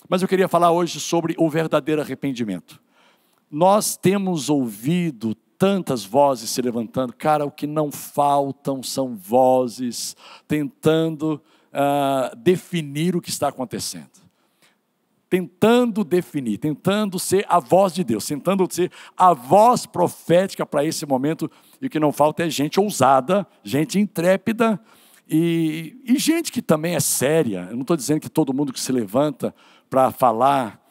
Mas eu queria falar hoje sobre o verdadeiro arrependimento. Nós temos ouvido tantas vozes se levantando. Cara, o que não faltam são vozes tentando definir o que está acontecendo. Tentando definir, tentando ser a voz de Deus, tentando ser a voz profética para esse momento. E o que não falta é gente ousada, gente intrépida e gente que também é séria. Eu não estou dizendo que todo mundo que se levanta para falar,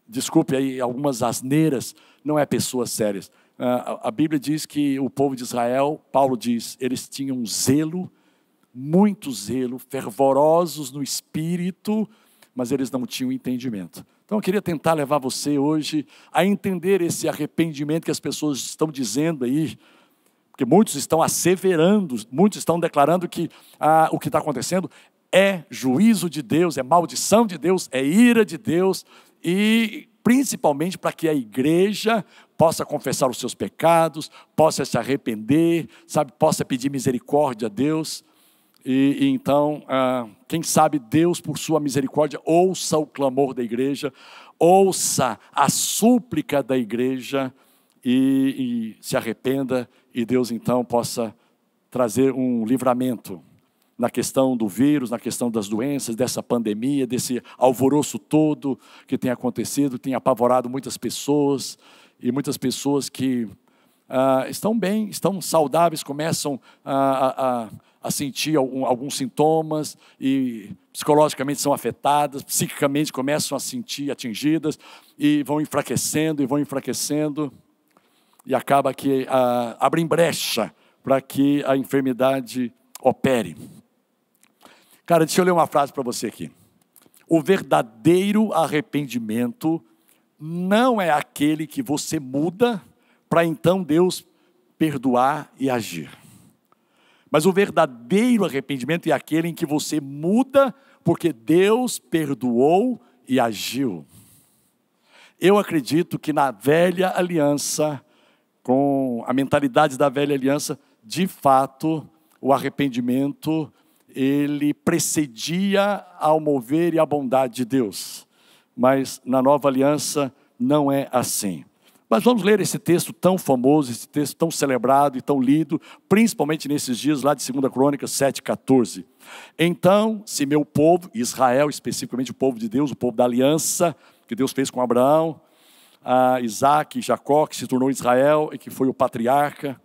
desculpe aí algumas asneiras, não é pessoas sérias. A Bíblia diz que o povo de Israel, Paulo diz, eles tinham zelo, muito zelo, fervorosos no espírito, mas eles não tinham entendimento. Então eu queria tentar levar você hoje a entender esse arrependimento que as pessoas estão dizendo aí, porque muitos estão asseverando, muitos estão declarando que o que está acontecendo é juízo de Deus, é maldição de Deus, é ira de Deus, e principalmente para que a igreja possa confessar os seus pecados, possa se arrepender, possa pedir misericórdia a Deus. E então, quem sabe Deus, por sua misericórdia, ouça o clamor da igreja, ouça a súplica da igreja e se arrependa, e Deus então possa trazer um livramento na questão do vírus, na questão das doenças, dessa pandemia, desse alvoroço todo que tem acontecido, tem apavorado muitas pessoas, e muitas pessoas que estão bem, estão saudáveis, começam a sentir alguns sintomas e psicologicamente são afetadas, psiquicamente começam a sentir atingidas e vão enfraquecendo e acaba que abrem brecha para que a enfermidade opere. Cara, deixa eu ler uma frase para você aqui. O verdadeiro arrependimento não é aquele que você muda para então Deus perdoar e agir. Mas o verdadeiro arrependimento é aquele em que você muda porque Deus perdoou e agiu. Eu acredito que na velha aliança, com a mentalidade da velha aliança, de fato, o arrependimento, ele precedia ao mover e à bondade de Deus. Mas na nova aliança não é assim. Mas vamos ler esse texto tão famoso, esse texto tão celebrado e tão lido, principalmente nesses dias lá de 2 Crônicas 7,14. Então, se meu povo, Israel, especificamente o povo de Deus, o povo da aliança, que Deus fez com Abraão, Isaac e Jacó, que se tornou Israel e que foi o patriarca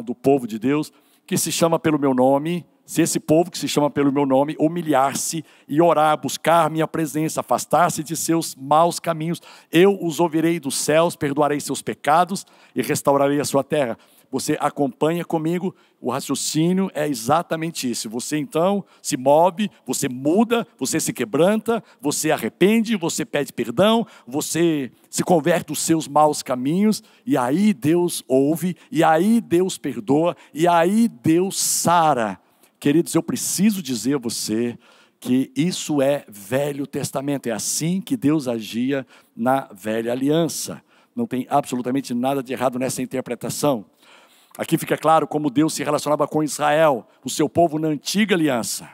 do povo de Deus, que se chama pelo meu nome, se esse povo que se chama pelo meu nome humilhar-se e orar, buscar minha presença, afastar-se de seus maus caminhos, eu os ouvirei dos céus, perdoarei seus pecados e restaurarei a sua terra. Você acompanha comigo, o raciocínio é exatamente isso. Você então se move, você muda, você se quebranta, você arrepende, você pede perdão, você se converte dos seus maus caminhos, e aí Deus ouve, e aí Deus perdoa, e aí Deus sara. Queridos, eu preciso dizer a você que isso é Velho Testamento, é assim que Deus agia na velha aliança. Não tem absolutamente nada de errado nessa interpretação. Aqui fica claro como Deus se relacionava com Israel, o seu povo na antiga aliança.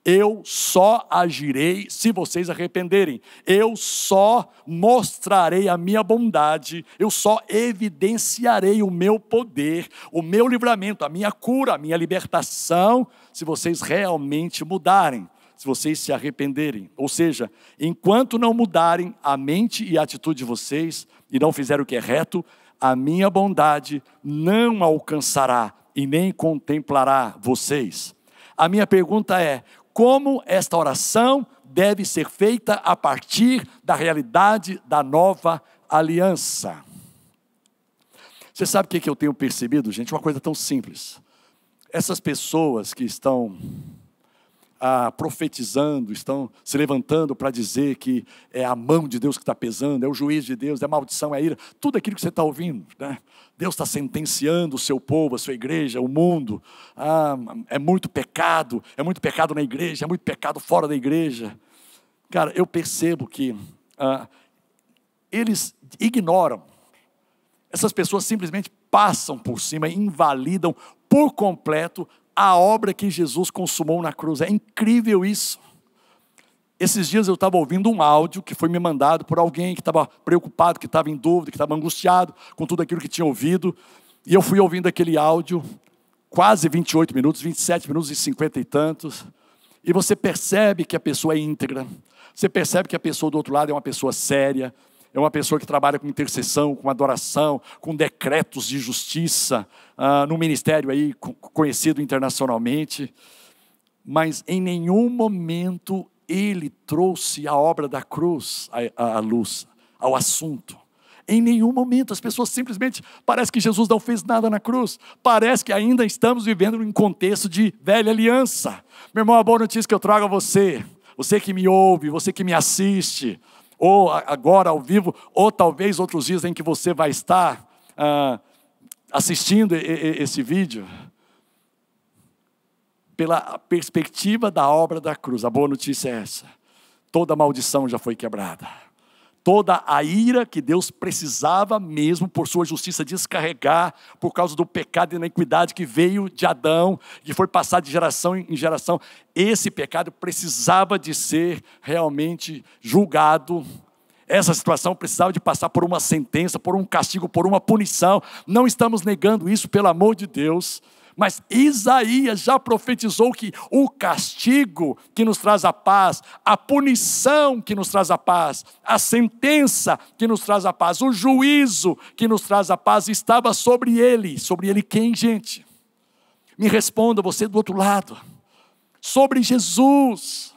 Eu só agirei se vocês arrependerem. Eu só mostrarei a minha bondade. Eu só evidenciarei o meu poder, o meu livramento, a minha cura, a minha libertação, se vocês realmente mudarem, se vocês se arrependerem. Ou seja, enquanto não mudarem a mente e a atitude de vocês e não fizerem o que é reto, a minha bondade não alcançará e nem contemplará vocês. A minha pergunta é: como esta oração deve ser feita a partir da realidade da nova aliança? Você sabe o que eu tenho percebido, gente? Uma coisa tão simples. Essas pessoas que estão profetizando, estão se levantando para dizer que é a mão de Deus que está pesando, é o juízo de Deus, é a maldição, é a ira, tudo aquilo que você está ouvindo, né? Deus está sentenciando o seu povo, a sua igreja, o mundo. É muito pecado na igreja, é muito pecado fora da igreja. Cara, eu percebo que eles ignoram. Essas pessoas simplesmente passam por cima, invalidam por completo a obra que Jesus consumou na cruz. É incrível isso. Esses dias eu estava ouvindo um áudio que foi me mandado por alguém que estava preocupado, que estava em dúvida, que estava angustiado com tudo aquilo que tinha ouvido. E eu fui ouvindo aquele áudio, quase 28 minutos, 27 minutos e 50 e tantos. E você percebe que a pessoa é íntegra. Você percebe que a pessoa do outro lado é uma pessoa séria. É uma pessoa que trabalha com intercessão, com adoração, com decretos de justiça, num ministério aí conhecido internacionalmente. Mas em nenhum momento ele trouxe a obra da cruz à luz, ao assunto. Em nenhum momento. As pessoas simplesmente, parece que Jesus não fez nada na cruz. Parece que ainda estamos vivendo em um contexto de velha aliança. Meu irmão, a boa notícia que eu trago a você, você que me ouve, você que me assiste, ou agora ao vivo, ou talvez outros dias em que você vai estar assistindo esse vídeo, pela perspectiva da obra da cruz, a boa notícia é essa: toda maldição já foi quebrada. Toda a ira que Deus precisava mesmo, por sua justiça, descarregar, por causa do pecado e da iniquidade que veio de Adão, que foi passado de geração em geração, esse pecado precisava de ser realmente julgado. Essa situação precisava de passar por uma sentença, por um castigo, por uma punição. Não estamos negando isso, pelo amor de Deus. Mas Isaías já profetizou que o castigo que nos traz a paz, a punição que nos traz a paz, a sentença que nos traz a paz, o juízo que nos traz a paz estava sobre ele. Sobre ele quem, gente? Me responda, você do outro lado. Sobre Jesus.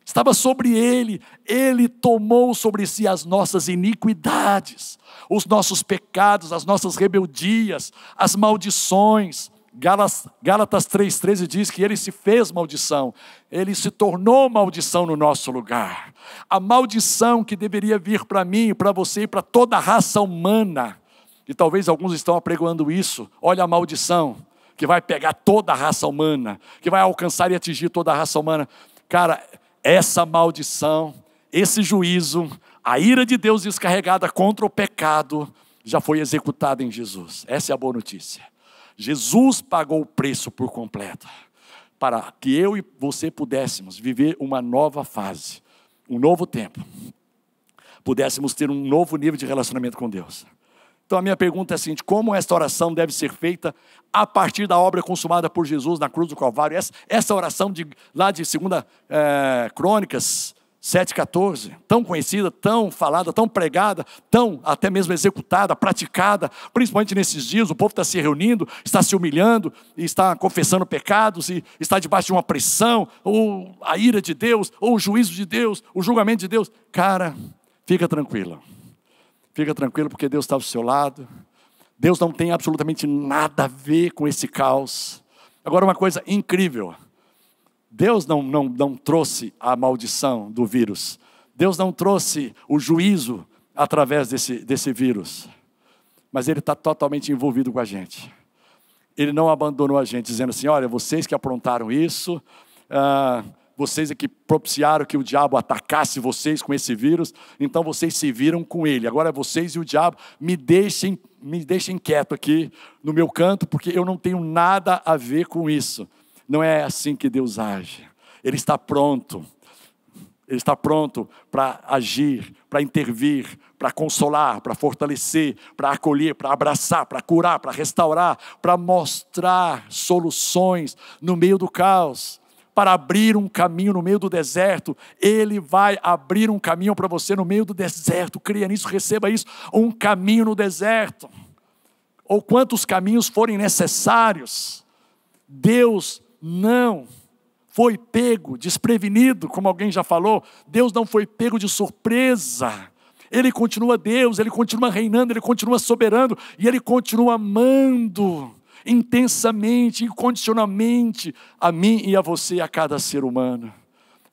Estava sobre ele. Ele tomou sobre si as nossas iniquidades, os nossos pecados, as nossas rebeldias, as maldições. Gálatas 3,13 diz que ele se fez maldição, ele se tornou maldição no nosso lugar. A maldição que deveria vir para mim, para você e para toda a raça humana, e talvez alguns estão apregoando isso. Olha a maldição que vai pegar toda a raça humana, que vai alcançar e atingir toda a raça humana. Cara, essa maldição, esse juízo, a ira de Deus descarregada contra o pecado, já foi executada em Jesus. Essa é a boa notícia. Jesus pagou o preço por completo, para que eu e você pudéssemos viver uma nova fase, um novo tempo, pudéssemos ter um novo nível de relacionamento com Deus. Então a minha pergunta é a seguinte: como esta oração deve ser feita a partir da obra consumada por Jesus na cruz do Calvário? Essa oração lá de 2 Crônicas 7,14, tão conhecida, tão falada, tão pregada, tão até mesmo executada, praticada, principalmente nesses dias, o povo está se reunindo, está se humilhando, está confessando pecados, e está debaixo de uma pressão, ou a ira de Deus, ou o juízo de Deus, o julgamento de Deus. Cara, fica tranquilo porque Deus está ao seu lado. Deus não tem absolutamente nada a ver com esse caos. Agora, uma coisa incrível: Deus não trouxe a maldição do vírus. Deus não trouxe o juízo através desse vírus. Mas Ele está totalmente envolvido com a gente. Ele não abandonou a gente, dizendo assim: olha, vocês que aprontaram isso, vocês é que propiciaram que o diabo atacasse vocês com esse vírus, então vocês se viram com ele. Agora vocês e o diabo me deixem quieto aqui no meu canto, porque eu não tenho nada a ver com isso. Não é assim que Deus age. Ele está pronto. Ele está pronto para agir, para intervir, para consolar, para fortalecer, para acolher, para abraçar, para curar, para restaurar, para mostrar soluções no meio do caos, para abrir um caminho no meio do deserto. Ele vai abrir um caminho para você no meio do deserto. Creia nisso, receba isso. Um caminho no deserto. Ou quantos caminhos forem necessários. Deus não foi pego desprevenido, como alguém já falou. Deus não foi pego de surpresa. Ele continua Deus, Ele continua reinando, Ele continua soberano, e Ele continua amando intensamente, incondicionalmente a mim e a você, a cada ser humano.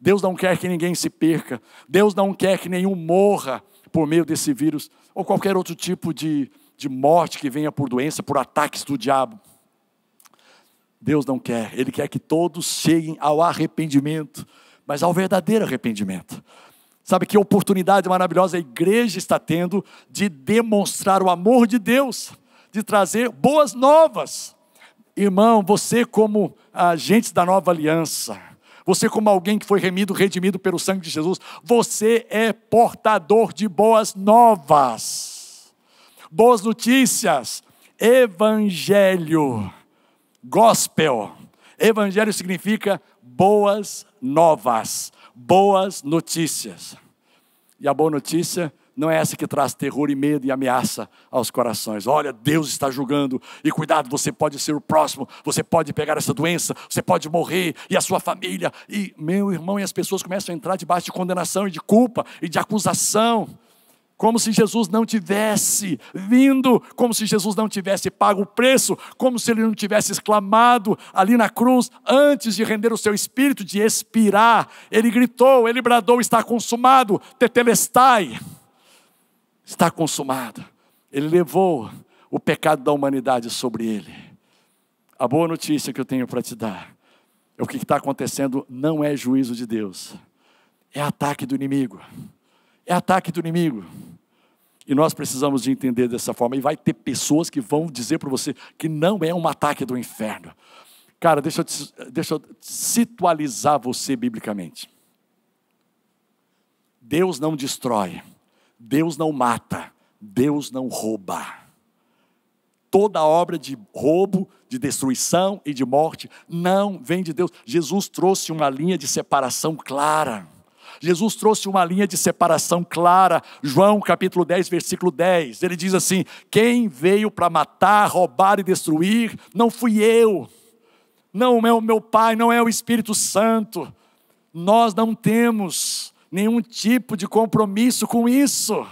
Deus não quer que ninguém se perca. Deus não quer que nenhum morra por meio desse vírus, ou qualquer outro tipo de morte que venha por doença, por ataques do diabo. Deus não quer. Ele quer que todos cheguem ao arrependimento, mas ao verdadeiro arrependimento. Sabe que oportunidade maravilhosa a igreja está tendo de demonstrar o amor de Deus, de trazer boas novas. Irmão, você como agente da nova aliança, Você como alguém que foi redimido pelo sangue de Jesus, você é portador de boas novas, boas notícias, evangelho, gospel. Evangelho significa boas novas, boas notícias. E a boa notícia não é essa que traz terror e medo e ameaça aos corações. Olha, Deus está julgando, e cuidado, você pode ser o próximo, você pode pegar essa doença, você pode morrer, e a sua família, e meu irmão, e as pessoas começam a entrar debaixo de condenação e de culpa e de acusação, como se Jesus não tivesse vindo, como se Jesus não tivesse pago o preço, como se ele não tivesse exclamado ali na cruz, antes de render o seu espírito, de expirar, ele gritou, ele bradou, está consumado, tetelestai, está consumado. Ele levou o pecado da humanidade sobre ele. A boa notícia que eu tenho para te dar, é o que está acontecendo não é juízo de Deus, é ataque do inimigo, é ataque do inimigo. E nós precisamos de entender dessa forma. E vai ter pessoas que vão dizer para você que não é um ataque do inferno. Cara, deixa eu situalizar você biblicamente. Deus não destrói, Deus não mata, Deus não rouba. Toda obra de roubo, de destruição e de morte não vem de Deus. Jesus trouxe uma linha de separação clara. Jesus trouxe uma linha de separação clara. João capítulo 10, versículo 10. Ele diz assim: quem veio para matar, roubar e destruir, não fui eu. Não é o meu Pai, não é o Espírito Santo. Nós não temos nenhum tipo de compromisso com isso.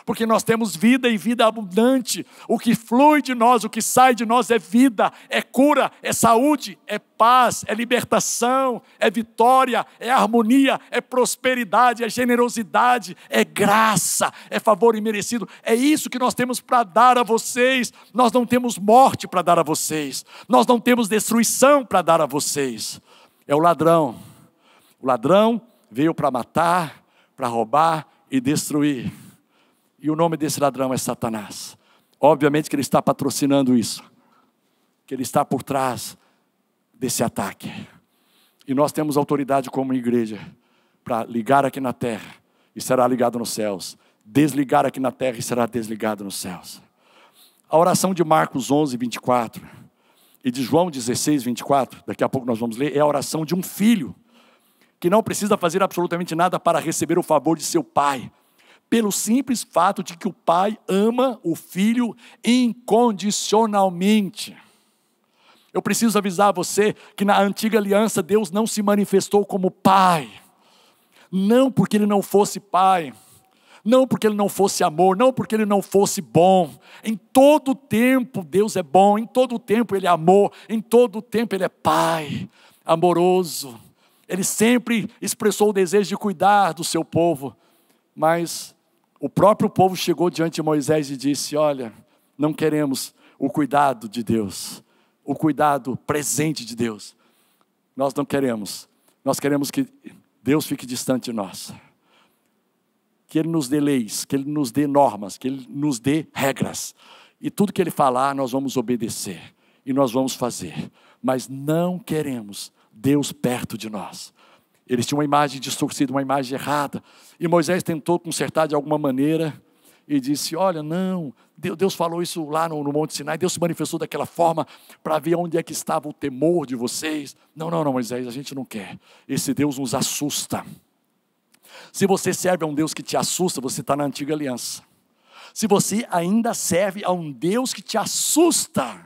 Porque nós temos vida e vida abundante. O que flui de nós, o que sai de nós é vida, é cura, é saúde, é paz, é libertação, é vitória, é harmonia, é prosperidade, é generosidade, é graça, é favor imerecido. É isso que nós temos para dar a vocês. Nós não temos morte para dar a vocês. Nós não temos destruição para dar a vocês. É o ladrão. O ladrão veio para matar, para roubar e destruir. E o nome desse ladrão é Satanás. Obviamente que ele está patrocinando isso, que ele está por trás desse ataque. E nós temos autoridade como igreja para ligar aqui na terra e será ligado nos céus, desligar aqui na terra e será desligado nos céus. A oração de Marcos 11, 24 e de João 16, 24, daqui a pouco nós vamos ler, é a oração de um filho que não precisa fazer absolutamente nada para receber o favor de seu pai, pelo simples fato de que o pai ama o filho incondicionalmente. Eu preciso avisar você que na antiga aliança Deus não se manifestou como pai, não porque ele não fosse pai, não porque ele não fosse amor, não porque ele não fosse bom. Em todo tempo Deus é bom, em todo tempo ele é amor, em todo tempo ele é pai, amoroso. Ele sempre expressou o desejo de cuidar do seu povo, mas o próprio povo chegou diante de Moisés e disse: olha, não queremos o cuidado de Deus, o cuidado presente de Deus. Nós não queremos. Nós queremos que Deus fique distante de nós. Que Ele nos dê leis, que Ele nos dê normas, que Ele nos dê regras. E tudo que Ele falar, nós vamos obedecer. E nós vamos fazer. Mas não queremos Deus perto de nós. Eles tinham uma imagem distorcida, uma imagem errada. E Moisés tentou consertar de alguma maneira e disse: olha, não, Deus falou isso lá no Monte Sinai, Deus se manifestou daquela forma para ver onde é que estava o temor de vocês. Não, Moisés, a gente não quer. Esse Deus nos assusta. Se você serve a um Deus que te assusta, você está na antiga aliança. Se você ainda serve a um Deus que te assusta,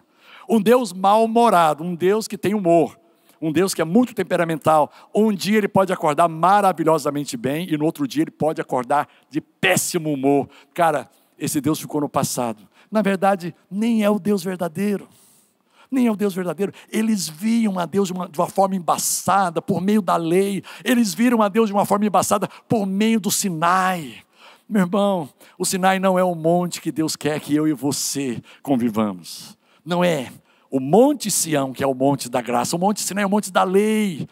um Deus mal-humorado, um Deus que tem humor, um Deus que é muito temperamental, um dia ele pode acordar maravilhosamente bem e no outro dia ele pode acordar de péssimo humor. Cara, esse Deus ficou no passado. Na verdade, nem é o Deus verdadeiro. Nem é o Deus verdadeiro. Eles viam a Deus de uma forma embaçada, por meio da lei. Eles viram a Deus de uma forma embaçada por meio do Sinai. Meu irmão, o Sinai não é o monte que Deus quer que eu e você convivamos. Não é. O Monte Sião, que é o monte da graça, o Monte Sinai é o monte da lei,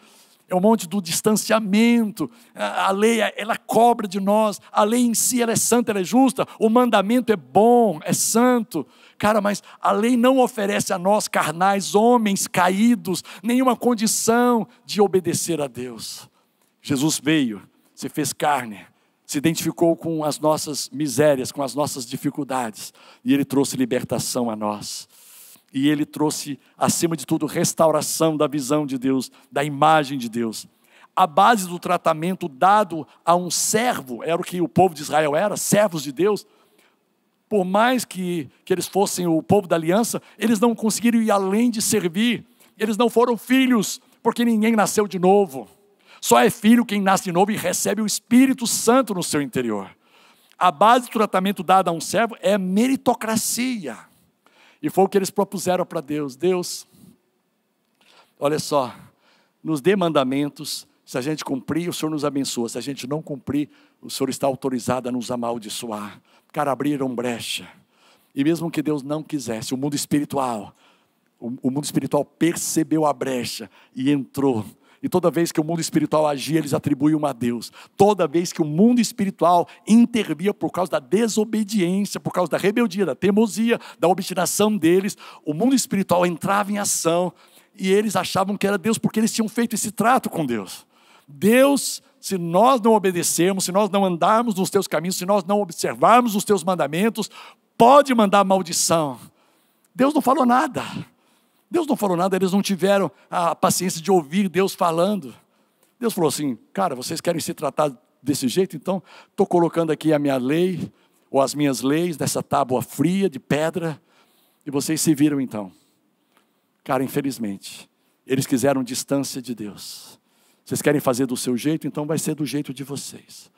é um monte do distanciamento. A lei, ela cobra de nós, a lei em si ela é santa, ela é justa, o mandamento é bom, é santo. Cara, mas a lei não oferece a nós, carnais, homens caídos, nenhuma condição de obedecer a Deus. Jesus veio, se fez carne, se identificou com as nossas misérias, com as nossas dificuldades, e Ele trouxe libertação a nós. E Ele trouxe, acima de tudo, restauração da visão de Deus, da imagem de Deus. A base do tratamento dado a um servo, era o que o povo de Israel era, servos de Deus. Por mais que eles fossem o povo da aliança, eles não conseguiram ir além de servir. Eles não foram filhos, porque ninguém nasceu de novo. Só é filho quem nasce de novo e recebe o Espírito Santo no seu interior. A base do tratamento dado a um servo é meritocracia. E foi o que eles propuseram para Deus. Deus, olha só, nos dê mandamentos, se a gente cumprir, o Senhor nos abençoa. Se a gente não cumprir, o Senhor está autorizado a nos amaldiçoar. Cara, abriram brecha. E mesmo que Deus não quisesse, o mundo espiritual percebeu a brecha e entrou. E toda vez que o mundo espiritual agia, eles atribuíam a Deus. Toda vez que o mundo espiritual intervia por causa da desobediência, por causa da rebeldia, da teimosia, da obstinação deles, o mundo espiritual entrava em ação e eles achavam que era Deus porque eles tinham feito esse trato com Deus. Deus, se nós não obedecermos, se nós não andarmos nos teus caminhos, se nós não observarmos os teus mandamentos, pode mandar maldição. Deus não falou nada. Deus não falou nada, eles não tiveram a paciência de ouvir Deus falando. Deus falou assim, cara, vocês querem se tratar desse jeito? Então, estou colocando aqui a minha lei, ou as minhas leis, nessa tábua fria de pedra, e vocês se viram então. Cara, infelizmente, eles quiseram distância de Deus. Vocês querem fazer do seu jeito, então vai ser do jeito de vocês.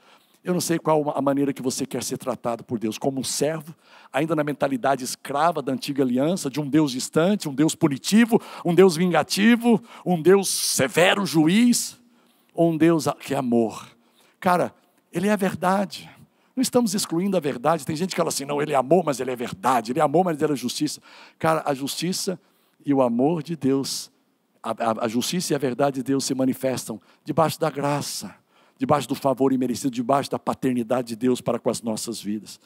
Eu não sei qual a maneira que você quer ser tratado por Deus, como um servo, ainda na mentalidade escrava da antiga aliança, de um Deus distante, um Deus punitivo, um Deus vingativo, um Deus severo, juiz, ou um Deus que é amor. Cara, Ele é a verdade. Não estamos excluindo a verdade. Tem gente que fala assim, não, Ele é amor, mas Ele é verdade. Ele é amor, mas Ele é justiça. Cara, a justiça e o amor de Deus, a justiça e a verdade de Deus se manifestam debaixo da graça, debaixo do favor imerecido, debaixo da paternidade de Deus para com as nossas vidas.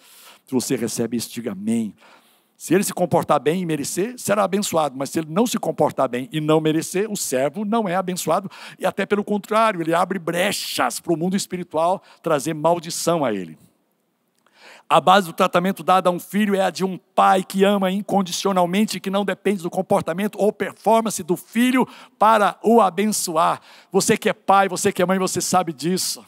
Se você recebe isso, diga amém. Se ele se comportar bem e merecer, será abençoado. Mas se ele não se comportar bem e não merecer, o servo não é abençoado. E até pelo contrário, ele abre brechas para o mundo espiritual trazer maldição a ele. A base do tratamento dado a um filho é a de um pai que ama incondicionalmente, que não depende do comportamento ou performance do filho para o abençoar. Você que é pai, você que é mãe, você sabe disso.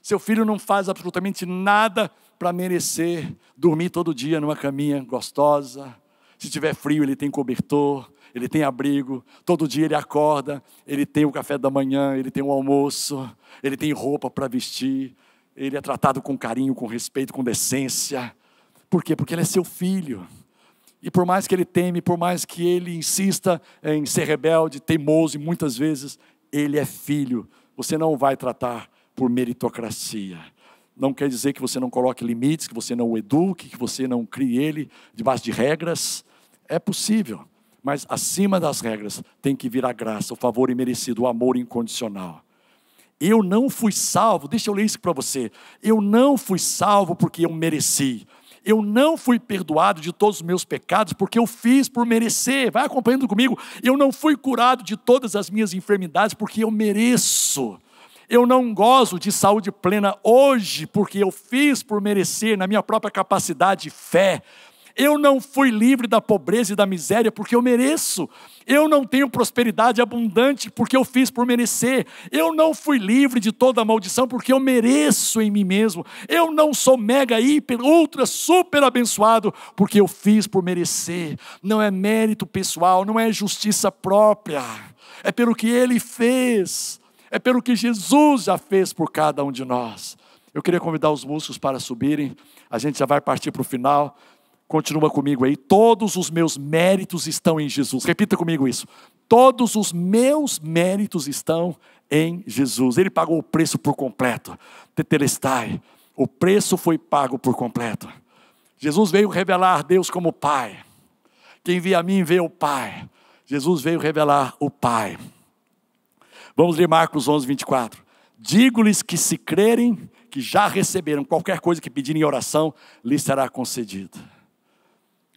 Seu filho não faz absolutamente nada para merecer dormir todo dia numa caminha gostosa. Se tiver frio, ele tem cobertor, ele tem abrigo. Todo dia ele acorda, ele tem o café da manhã, ele tem o almoço, ele tem roupa para vestir. Ele é tratado com carinho, com respeito, com decência. Por quê? Porque ele é seu filho. E por mais que ele teme, por mais que ele insista em ser rebelde, teimoso, e muitas vezes ele é filho. Você não vai tratar por meritocracia. Não quer dizer que você não coloque limites, que você não o eduque, que você não crie ele debaixo de regras. É possível, mas acima das regras tem que vir a graça, o favor imerecido, o amor incondicional. Eu não fui salvo, deixa eu ler isso para você. Eu não fui salvo porque eu mereci. Eu não fui perdoado de todos os meus pecados porque eu fiz por merecer. Vai acompanhando comigo. Eu não fui curado de todas as minhas enfermidades porque eu mereço. Eu não gozo de saúde plena hoje porque eu fiz por merecer na minha própria capacidade e fé. Eu não fui livre da pobreza e da miséria porque eu mereço. Eu não tenho prosperidade abundante porque eu fiz por merecer. Eu não fui livre de toda a maldição porque eu mereço em mim mesmo. Eu não sou mega, hiper, ultra, super abençoado porque eu fiz por merecer. Não é mérito pessoal, não é justiça própria. É pelo que Ele fez. É pelo que Jesus já fez por cada um de nós. Eu queria convidar os músicos para subirem. A gente já vai partir para o final. Continua comigo aí. Todos os meus méritos estão em Jesus. Repita comigo isso. Todos os meus méritos estão em Jesus. Ele pagou o preço por completo. Tetelestai. O preço foi pago por completo. Jesus veio revelar Deus como Pai. Quem vê a mim vê o Pai. Jesus veio revelar o Pai. Vamos ler Marcos 11, 24. Digo-lhes que se crerem que já receberam qualquer coisa que pedirem em oração, lhes será concedida.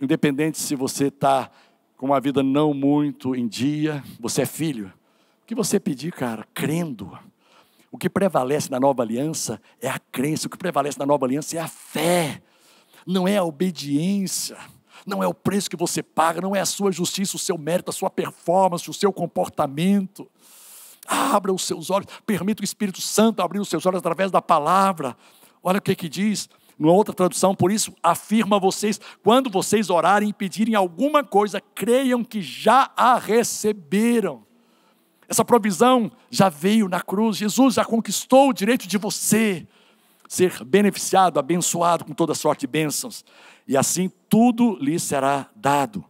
Independente se você está com uma vida não muito em dia, você é filho. O que você pedir, cara, crendo. O que prevalece na nova aliança é a crença. O que prevalece na nova aliança é a fé. Não é a obediência. Não é o preço que você paga. Não é a sua justiça, o seu mérito, a sua performance, o seu comportamento. Abra os seus olhos. Permita o Espírito Santo abrir os seus olhos através da palavra. Olha o que diz. Numa outra tradução, por isso, afirma a vocês, quando vocês orarem e pedirem alguma coisa, creiam que já a receberam. Essa provisão já veio na cruz. Jesus já conquistou o direito de você ser beneficiado, abençoado com toda sorte de bênçãos. E assim tudo lhe será dado.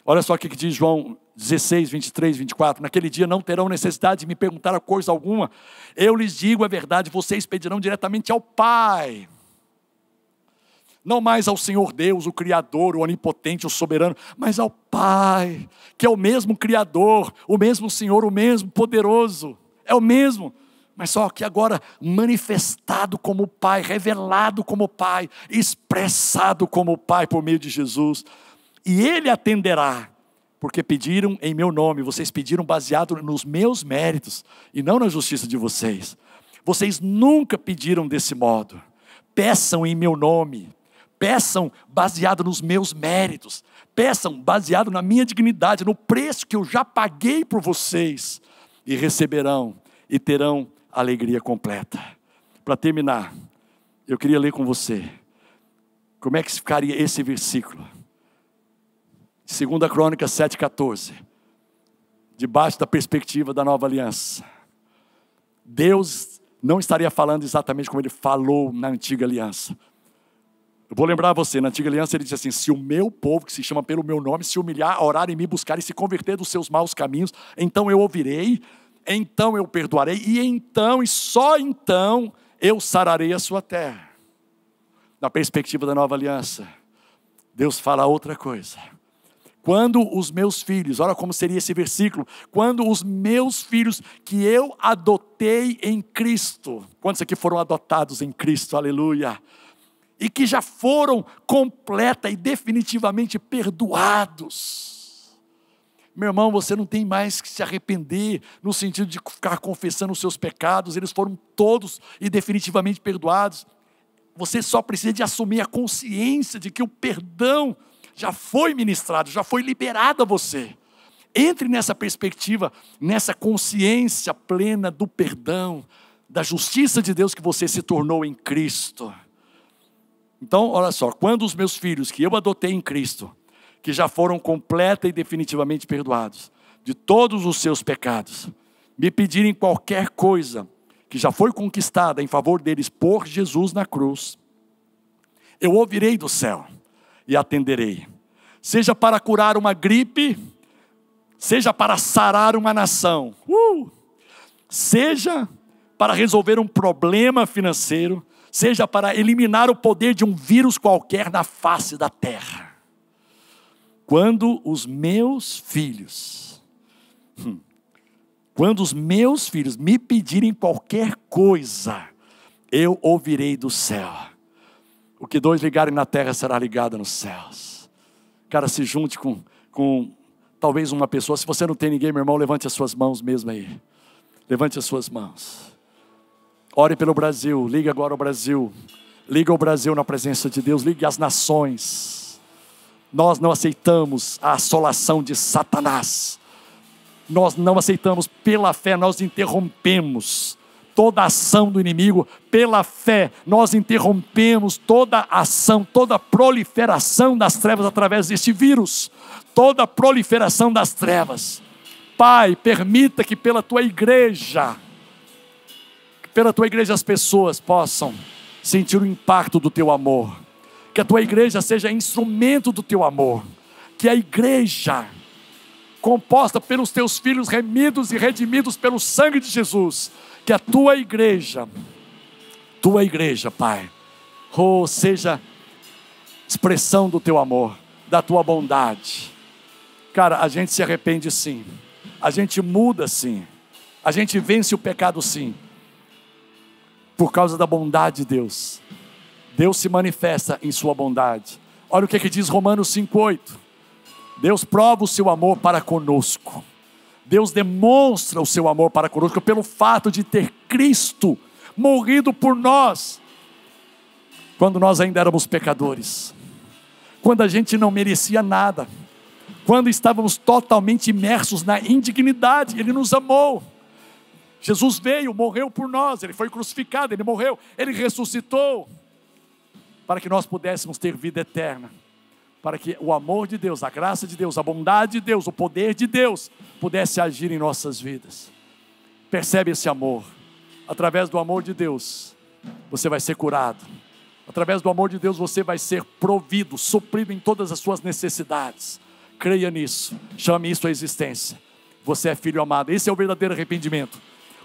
Olha só o que diz João 16, 23, 24. Naquele dia não terão necessidade de me perguntar coisa alguma. Eu lhes digo a verdade, vocês pedirão diretamente ao Pai. Não mais ao Senhor Deus, o Criador, o Onipotente, o Soberano, mas ao Pai, que é o mesmo Criador, o mesmo Senhor, o mesmo Poderoso. É o mesmo, mas só que agora manifestado como Pai, revelado como Pai, expressado como Pai por meio de Jesus. E Ele atenderá, porque pediram em meu nome, vocês pediram baseado nos meus méritos, e não na justiça de vocês. Vocês nunca pediram desse modo. Peçam em meu nome. Peçam baseado nos meus méritos. Peçam baseado na minha dignidade, no preço que eu já paguei por vocês. E receberão e terão alegria completa. Para terminar, eu queria ler com você. Como é que ficaria esse versículo? 2 Crônicas 7,14. Debaixo da perspectiva da nova aliança. Deus não estaria falando exatamente como Ele falou na antiga aliança. Eu vou lembrar você, na antiga aliança ele diz assim, se o meu povo, que se chama pelo meu nome, se humilhar, orar em mim, buscar e se converter dos seus maus caminhos, então eu ouvirei, então eu perdoarei, e então, e só então, eu sararei a sua terra. Na perspectiva da nova aliança, Deus fala outra coisa. Quando os meus filhos, olha como seria esse versículo, quando os meus filhos que eu adotei em Cristo, quantos aqui foram adotados em Cristo, aleluia, e que já foram completa e definitivamente perdoados. Meu irmão, você não tem mais que se arrepender, no sentido de ficar confessando os seus pecados, eles foram todos e definitivamente perdoados. Você só precisa de assumir a consciência de que o perdão já foi ministrado, já foi liberado a você. Entre nessa perspectiva, nessa consciência plena do perdão, da justiça de Deus que você se tornou em Cristo. Então, olha só, quando os meus filhos que eu adotei em Cristo, que já foram completa e definitivamente perdoados de todos os seus pecados, me pedirem qualquer coisa que já foi conquistada em favor deles por Jesus na cruz, eu ouvirei do céu e atenderei. Seja para curar uma gripe, seja para sarar uma nação, seja para resolver um problema financeiro, seja para eliminar o poder de um vírus qualquer na face da terra. Quando os meus filhos me pedirem qualquer coisa, eu ouvirei do céu. O que dois ligarem na terra será ligado nos céus. Cara, se junte com talvez uma pessoa. Se você não tem ninguém, meu irmão, levante as suas mãos mesmo aí. Levante as suas mãos. Ore pelo Brasil, ligue agora ao Brasil. Liga o Brasil na presença de Deus, ligue as nações. Nós não aceitamos a assolação de Satanás. Nós não aceitamos pela fé, nós interrompemos toda ação do inimigo. Pela fé, nós interrompemos toda ação, toda proliferação das trevas através deste vírus. Toda proliferação das trevas. Pai, permita que pela Tua igreja as pessoas possam sentir o impacto do Teu amor. Que a Tua igreja seja instrumento do Teu amor. Que a igreja, composta pelos Teus filhos remidos e redimidos pelo sangue de Jesus, que a Tua igreja, Pai, seja expressão do Teu amor, da Tua bondade. Cara, a gente se arrepende sim, a gente muda sim, A gente vence o pecado sim, por causa da bondade de Deus. Deus se manifesta em sua bondade. Olha o que diz Romanos 5,8. Deus prova o seu amor para conosco. Deus demonstra o seu amor para conosco pelo fato de ter Cristo morrido por nós, quando nós ainda éramos pecadores, quando a gente não merecia nada, quando estávamos totalmente imersos na indignidade. Ele nos amou. Jesus veio, morreu por nós, Ele foi crucificado, Ele morreu, Ele ressuscitou, para que nós pudéssemos ter vida eterna, para que o amor de Deus, a graça de Deus, a bondade de Deus, o poder de Deus, pudesse agir em nossas vidas. Percebe esse amor? Através do amor de Deus, você vai ser curado. Através do amor de Deus, você vai ser provido, suprido em todas as suas necessidades. Creia nisso, chame isso à existência. Você é filho amado. Esse é o verdadeiro arrependimento.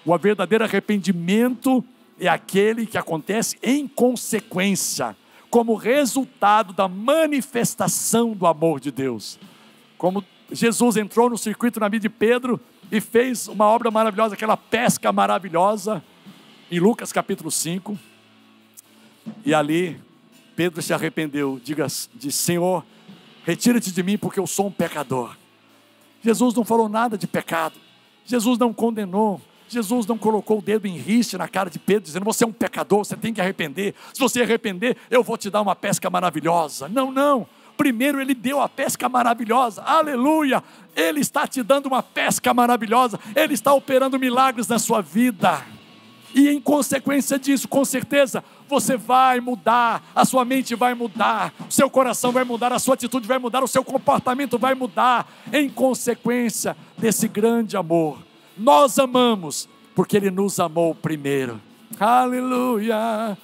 O verdadeiro arrependimento é aquele que acontece em consequência, como resultado da manifestação do amor de Deus. Como Jesus entrou no circuito na vida de Pedro e fez uma obra maravilhosa, aquela pesca maravilhosa, em Lucas capítulo 5. E ali Pedro se arrependeu, disse: Senhor, retira-te de mim, porque eu sou um pecador. Jesus não falou nada de pecado, Jesus não condenou, Jesus não colocou o dedo em riste na cara de Pedro, dizendo: você é um pecador, você tem que arrepender, se você arrepender, eu vou te dar uma pesca maravilhosa. Não, primeiro Ele deu a pesca maravilhosa, aleluia. Ele está te dando uma pesca maravilhosa, Ele está operando milagres na sua vida, e em consequência disso, com certeza, você vai mudar, a sua mente vai mudar, o seu coração vai mudar, a sua atitude vai mudar, o seu comportamento vai mudar, em consequência desse grande amor. Nós amamos, porque Ele nos amou primeiro, aleluia.